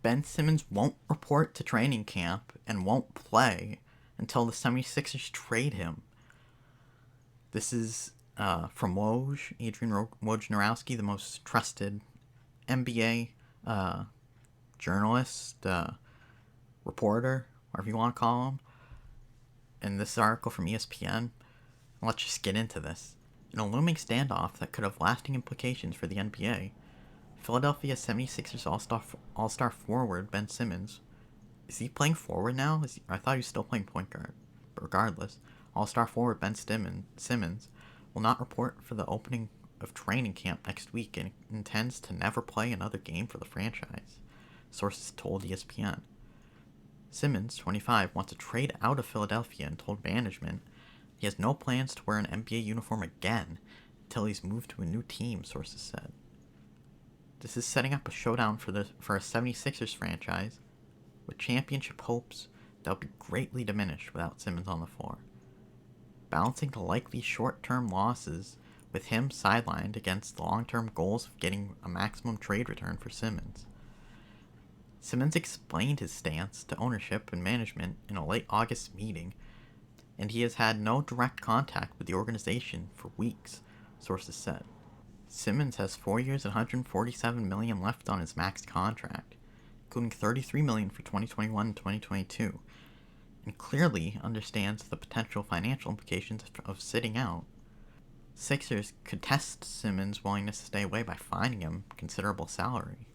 Ben Simmons won't report to training camp and won't play until the 76ers trade him. This is from Woj, Adrian Wojnarowski, the most trusted NBA journalist, reporter, whatever you want to call him. In this article from ESPN, let's just get into this. In a looming standoff that could have lasting implications for the NBA, Philadelphia 76ers All-Star forward Ben Simmons, is he playing forward now? I thought he was still playing point guard. But regardless, All-Star forward Ben Simmons will not report for the opening of training camp next week and intends to never play another game for the franchise, sources told ESPN. Simmons, 25, wants to trade out of Philadelphia and told management he has no plans to wear an NBA uniform again until he's moved to a new team, sources said. This is setting up a showdown for a 76ers franchise with championship hopes that will be greatly diminished without Simmons on the floor. Balancing the likely short-term losses with him sidelined against the long-term goals of getting a maximum trade return for Simmons. Simmons explained his stance to ownership and management in a late August meeting, and he has had no direct contact with the organization for weeks, sources said. Simmons has 4 years and $147 million left on his max contract, including $33 million for 2021 and 2022, and clearly understands the potential financial implications of sitting out. Sixers could test Simmons' willingness to stay away by fining him considerable salary.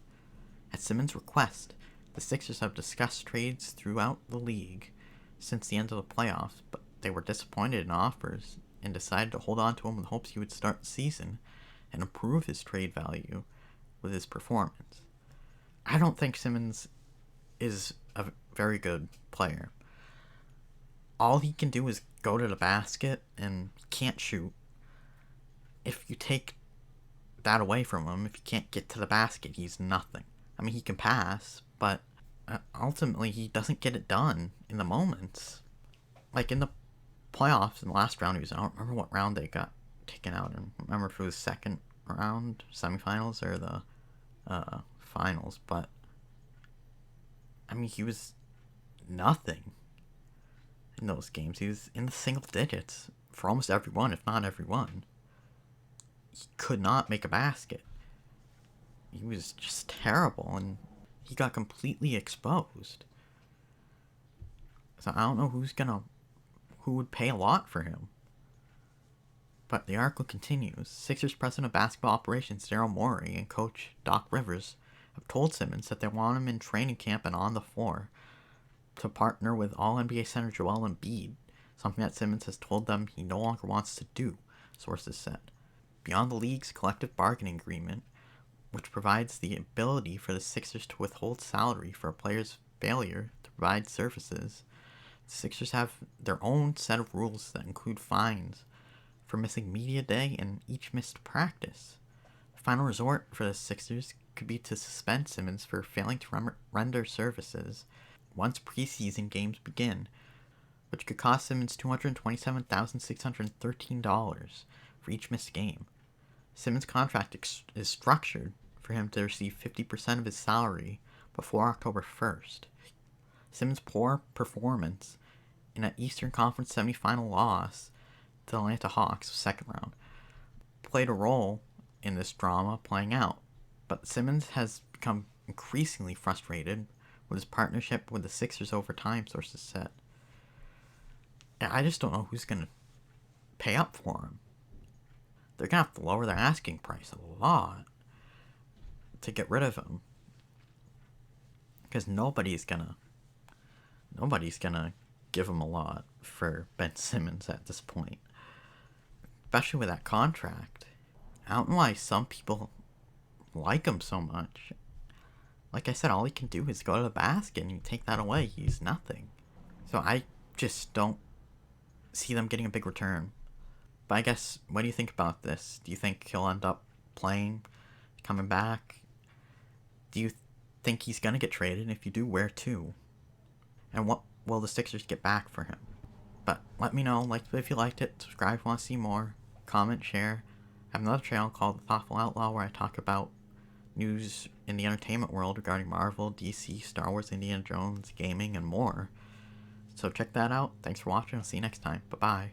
At Simmons' request, the Sixers have discussed trades throughout the league since the end of the playoffs, but they were disappointed in offers and decided to hold on to him in hopes he would start the season and improve his trade value with his performance. I don't think Simmons is a very good player. All he can do is go to the basket and can't shoot. If you take that away from him, if he can't get to the basket, he's nothing. I mean, he can pass, but ultimately he doesn't get it done in the moments. Like in the playoffs in the last round he was in, I don't remember what round they got taken out in. I don't remember if it was second round, semifinals, or the finals, but I mean, he was nothing in those games. He was in the single digits for almost every one, if not every one. He could not make a basket. He was just terrible, and he got completely exposed. So I don't know who would pay a lot for him. But the article continues. Sixers president of basketball operations Daryl Morey and coach Doc Rivers have told Simmons that they want him in training camp and on the floor to partner with All-NBA center Joel Embiid, something that Simmons has told them he no longer wants to do, sources said. Beyond the league's collective bargaining agreement, which provides the ability for the Sixers to withhold salary for a player's failure to provide services, the Sixers have their own set of rules that include fines for missing media day and each missed practice. The final resort for the Sixers could be to suspend Simmons for failing to render services once preseason games begin, which could cost Simmons $227,613 for each missed game. Simmons' contract is structured for him to receive 50% of his salary before October 1st. Simmons' poor performance in an Eastern Conference semifinal loss to the Atlanta Hawks, second round, played a role in this drama playing out, but Simmons has become increasingly frustrated with his partnership with the Sixers over time, sources said. And I just don't know who's going to pay up for him. They're going to have to lower their asking price a lot to get rid of him, because nobody's gonna give him a lot for Ben Simmons at this point, especially with that contract. I don't know why some people like him so much. Like I said, all he can do is go to the basket, and you take that away, he's nothing. So I just don't see them getting a big return. But I guess, what do you think about this? Do you think he'll end up playing, coming back? Do you think he's going to get traded? If you do, where to? And what will the Sixers get back for him? But let me know. Like if you liked it. Subscribe if you want to see more. Comment, share. I have another channel called The Thoughtful Outlaw where I talk about news in the entertainment world regarding Marvel, DC, Star Wars, Indiana Jones, gaming, and more. So check that out. Thanks for watching. I'll see you next time. Bye bye.